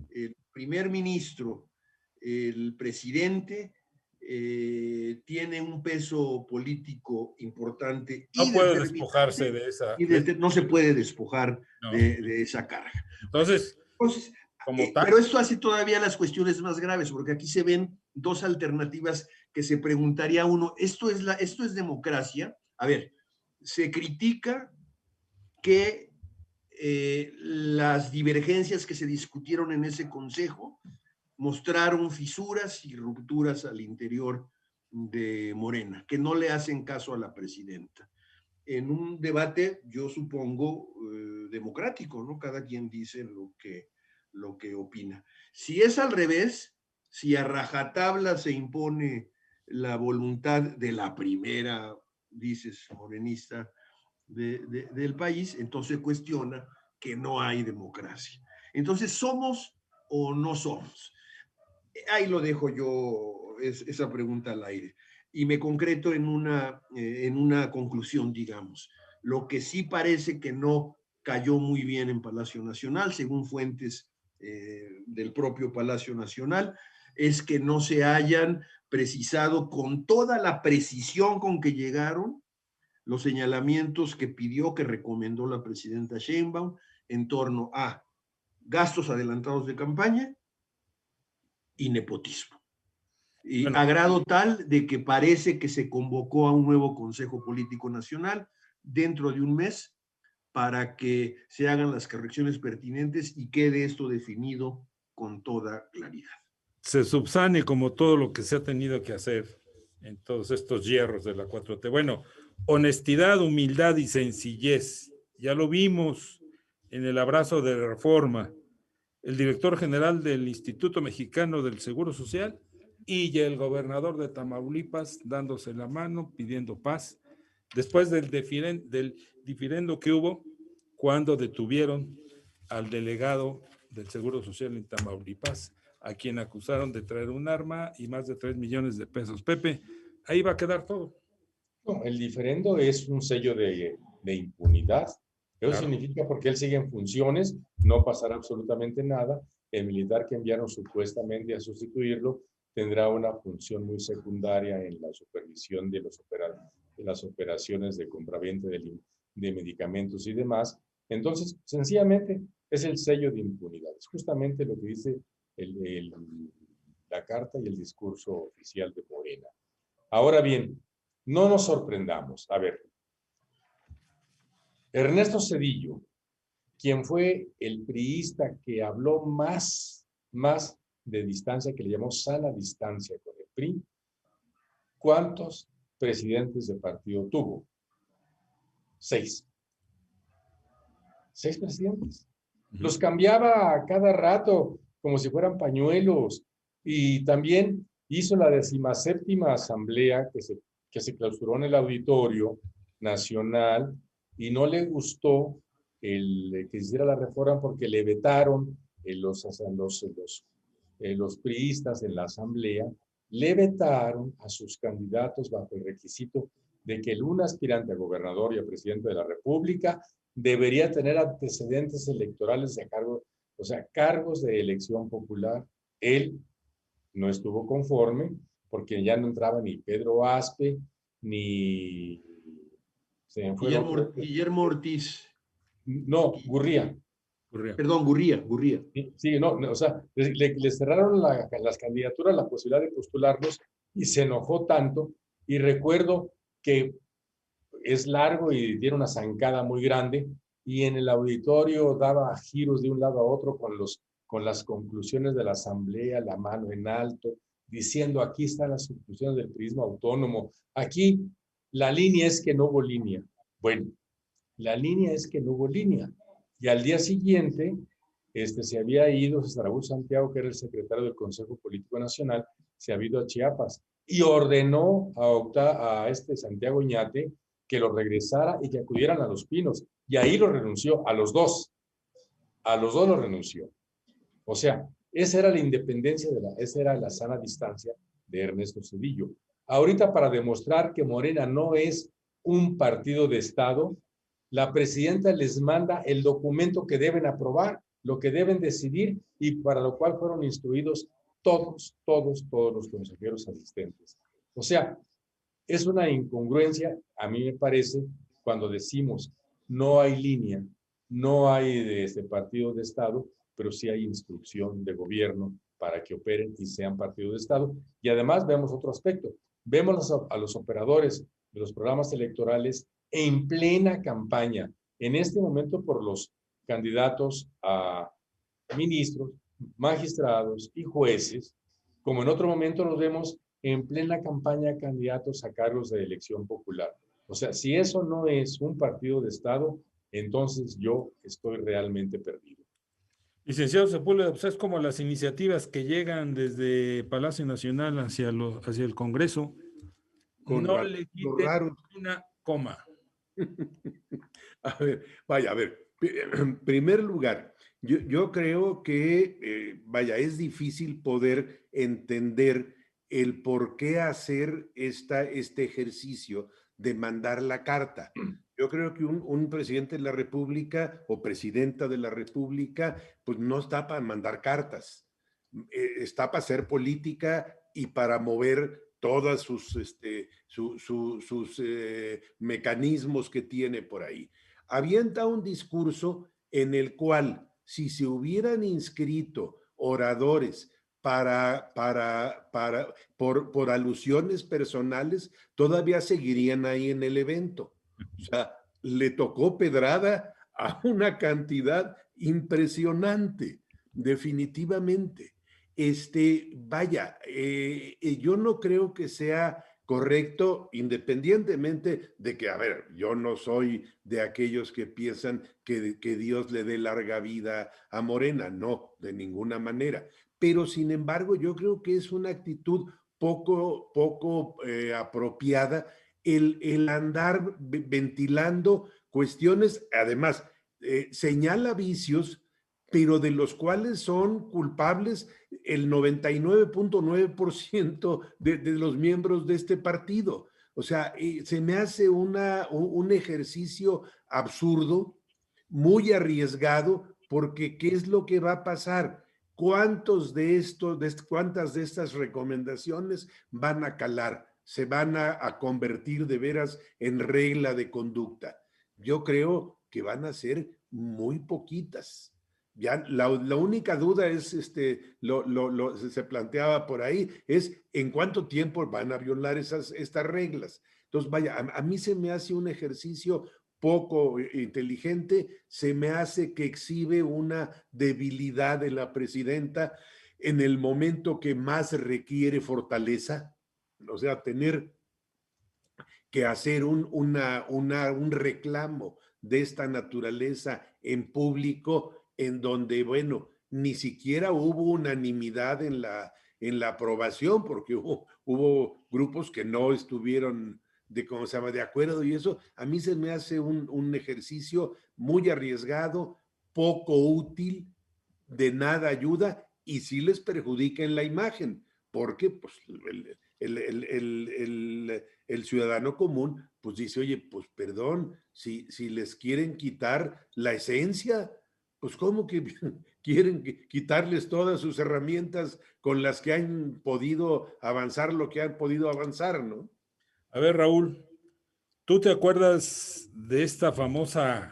el primer ministro, el presidente, tiene un peso político importante. No puede despojarse de esa. No se puede despojar de esa carga. Entonces, pero esto hace todavía las cuestiones más graves, porque aquí se ven 2 alternativas que se preguntaría uno: ¿esto es democracia? A ver, se critica que las divergencias que se discutieron en ese consejo mostraron fisuras y rupturas al interior de Morena, que no le hacen caso a la presidenta. En un debate, yo supongo, democrático, ¿no? Cada quien dice lo que opina. Si es al revés, si a rajatabla se impone la voluntad de la primera, dices, morenista del país, entonces cuestiona que no hay democracia. Entonces, ¿somos o no somos? Ahí lo dejo yo, esa pregunta al aire. Y me concreto en una conclusión, digamos. Lo que sí parece que no cayó muy bien en Palacio Nacional, según fuentes del propio Palacio Nacional, es que no se hayan precisado con toda la precisión con que llegaron los señalamientos que pidió, que recomendó la presidenta Sheinbaum en torno a gastos adelantados de campaña y nepotismo. Y a grado tal de que parece que se convocó a un nuevo Consejo Político Nacional dentro de un mes para que se hagan las correcciones pertinentes y quede esto definido con toda claridad. Se subsane como todo lo que se ha tenido que hacer en todos estos hierros de la 4T. Bueno, honestidad, humildad y sencillez. Ya lo vimos en el abrazo de reforma. El director general del Instituto Mexicano del Seguro Social y el gobernador de Tamaulipas dándose la mano, pidiendo paz, después del diferendo que hubo cuando detuvieron al delegado del Seguro Social en Tamaulipas, a quien acusaron de traer un arma y más de 3 millones de pesos. Pepe, ahí va a quedar todo. No, el diferendo es un sello de impunidad. Eso Claro. significa porque él sigue en funciones, no pasará absolutamente nada. El militar que enviaron supuestamente a sustituirlo tendrá una función muy secundaria en la supervisión de las operaciones de compraventa de medicamentos y demás. Entonces, sencillamente es el sello de impunidad. Es justamente lo que dice la carta y el discurso oficial de Morena. Ahora bien, no nos sorprendamos. A ver, Ernesto Zedillo, quien fue el priista que habló más de distancia, que le llamó sana distancia con el PRI, ¿cuántos presidentes de partido tuvo? 6. 6 presidentes. Los cambiaba a cada rato como si fueran pañuelos. Y también hizo la 17ª asamblea que se clausuró en el Auditorio Nacional y no le gustó que hiciera la reforma porque le vetaron los priistas en la asamblea, le vetaron a sus candidatos bajo el requisito de que un aspirante a gobernador y a presidente de la República debería tener antecedentes electorales de cargo, o sea, cargos de elección popular. Él no estuvo conforme porque ya no entraba ni Pedro Aspe, ni... Guillermo Ortiz. No, Gurría. Perdón, Gurría. Sí, no, o sea, le cerraron las candidaturas, la posibilidad de postularlos y se enojó tanto. Y recuerdo que es largo y tiene una zancada muy grande y en el auditorio daba giros de un lado a otro con las conclusiones de la asamblea, la mano en alto, diciendo aquí están las conclusiones del prisma autónomo. Aquí la línea es que no hubo línea. Bueno, la línea es que no hubo línea. Y al día siguiente, se había ido Raúl Santiago, que era el secretario del Consejo Político Nacional, se había ido a Chiapas y ordenó a Santiago Oñate que lo regresara y que acudieran a Los Pinos. Y ahí lo renunció, a los dos. A los dos lo renunció. O sea, esa era la independencia, esa era la sana distancia de Ernesto Zedillo. Ahorita, para demostrar que Morena no es un partido de Estado, la presidenta les manda el documento que deben aprobar, lo que deben decidir y para lo cual fueron instruidos todos los consejeros asistentes. O sea, es una incongruencia, a mí me parece, cuando decimos no hay línea, no hay de este partido de Estado, pero sí hay instrucción de gobierno para que operen y sean partido de Estado. Y además vemos otro aspecto. Vemos a los operadores de los programas electorales en plena campaña, en este momento por los candidatos a ministros, magistrados y jueces, como en otro momento los vemos en plena campaña de candidatos a cargos de elección popular. O sea, si eso no es un partido de Estado, entonces yo estoy realmente perdido. Licenciado Sepúlveda, pues es como las iniciativas que llegan desde Palacio Nacional hacia el Congreso. No le quiten una coma. A ver, en primer lugar, yo creo que, es difícil poder entender el por qué hacer este ejercicio de mandar la carta. Yo creo que un presidente de la República o presidenta de la República, pues no está para mandar cartas, está para hacer política y para mover todos sus mecanismos que tiene por ahí. Avienta un discurso en el cual, si se hubieran inscrito oradores por alusiones personales, todavía seguirían ahí en el evento. O sea, le tocó pedrada a una cantidad impresionante, definitivamente. Yo no creo que sea correcto, independientemente de que, yo no soy de aquellos que piensan que Dios le dé larga vida a Morena, no, de ninguna manera. Pero, sin embargo, yo creo que es una actitud poco apropiada el andar ventilando cuestiones, además, señala vicios, pero de los cuales son culpables el 99.9% de los miembros de este partido. O sea, se me hace un ejercicio absurdo, muy arriesgado, porque ¿qué es lo que va a pasar? ¿Cuántas de estas recomendaciones van a calar? ¿Se van a convertir de veras en regla de conducta? Yo creo que van a ser muy poquitas. Ya la única duda es, se planteaba por ahí, es en cuánto tiempo van a violar estas reglas. Entonces, vaya, a mí se me hace un ejercicio poco inteligente, se me hace que exhibe una debilidad de la presidenta en el momento que más requiere fortaleza, o sea, tener que hacer un reclamo de esta naturaleza en público, en donde, bueno, ni siquiera hubo unanimidad en la aprobación, porque hubo grupos que no estuvieron ¿cómo se llama?, de acuerdo, y eso a mí se me hace un ejercicio muy arriesgado, poco útil, de nada ayuda, y sí les perjudica en la imagen, porque pues el ciudadano común pues dice, oye, pues perdón, si les quieren quitar la esencia, pues ¿cómo que quieren quitarles todas sus herramientas con las que han podido avanzar lo que han podido avanzar, ¿no? A ver, Raúl, ¿tú te acuerdas de esta famosa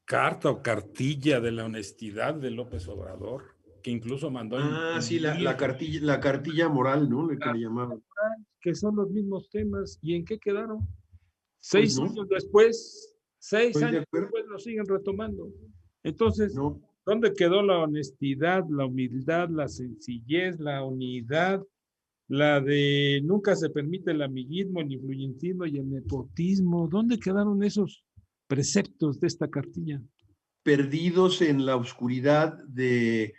carta o cartilla de la honestidad de López Obrador, que incluso mandó Sí, la cartilla moral, ¿no? Que le llamaban. Que son los mismos temas. ¿Y en qué quedaron? Pues 6 no. años después, 6 Estoy de años acuerdo. después lo siguen retomando. Entonces, No. ¿dónde quedó la honestidad, la humildad, la sencillez, la unidad, la de nunca se permite el amiguismo, el influyentismo y el nepotismo? ¿Dónde quedaron esos preceptos de esta cartilla? Perdidos en la oscuridad del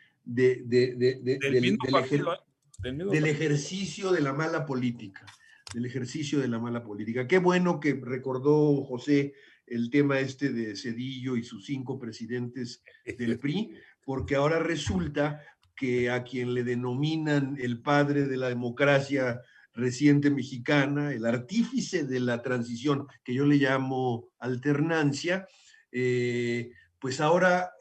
ejercicio de la mala política. Del ejercicio de la mala política. Qué bueno que recordó José el tema de Zedillo y sus 5 presidentes del PRI, porque ahora resulta que a quien le denominan el padre de la democracia reciente mexicana, el artífice de la transición, que yo le llamo alternancia, pues ahora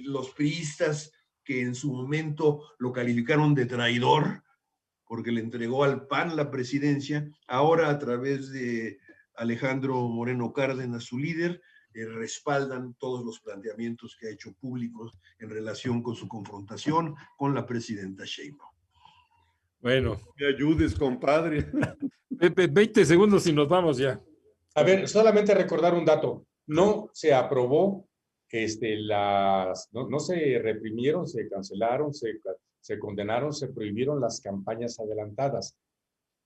los priistas que en su momento lo calificaron de traidor, porque le entregó al PAN la presidencia, ahora a través de Alejandro Moreno Cárdenas, su líder, respaldan todos los planteamientos que ha hecho públicos en relación con su confrontación con la presidenta Sheinbaum. Bueno. Me ayudes, compadre. Pepe, 20 segundos y nos vamos ya. A ver, solamente recordar un dato. No se aprobó, no se reprimieron, se cancelaron, se condenaron, se prohibieron las campañas adelantadas.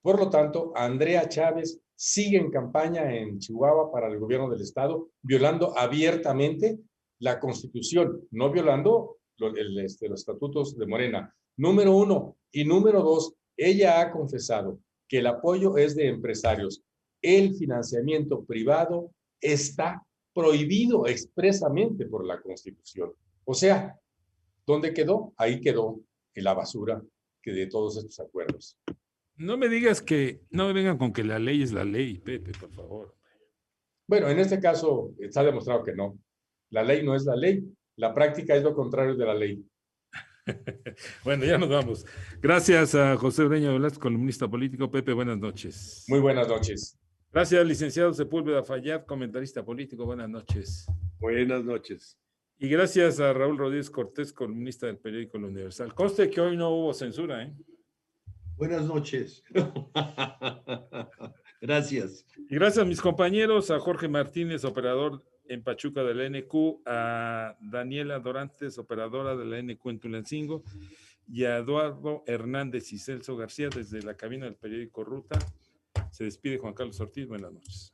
Por lo tanto, Andrea Chávez sigue en campaña en Chihuahua para el gobierno del estado, violando abiertamente la Constitución, no violando los estatutos de Morena. Número 1. Y número 2, ella ha confesado que el apoyo es de empresarios. El financiamiento privado está prohibido expresamente por la Constitución. O sea, ¿dónde quedó? Ahí quedó en la basura de todos estos acuerdos. No me digas no me vengan con que la ley es la ley, Pepe, por favor. Bueno, en este caso está demostrado que no. La ley no es la ley. La práctica es lo contrario de la ley. Bueno, ya nos vamos. Gracias a José Ureña Velázquez, columnista político. Pepe, buenas noches. Muy buenas noches. Gracias, licenciado Sepúlveda Fayad, comentarista político. Buenas noches. Buenas noches. Y gracias a Raúl Rodríguez Cortés, columnista del periódico La Universal. Conste que hoy no hubo censura, ¿eh? Buenas noches. Gracias. Y gracias a mis compañeros, a Jorge Martínez, operador en Pachuca de la NQ, a Daniela Dorantes, operadora de la NQ en Tulancingo, y a Eduardo Hernández y Celso García desde la cabina del periódico Ruta. Se despide Juan Carlos Ortiz. Buenas noches.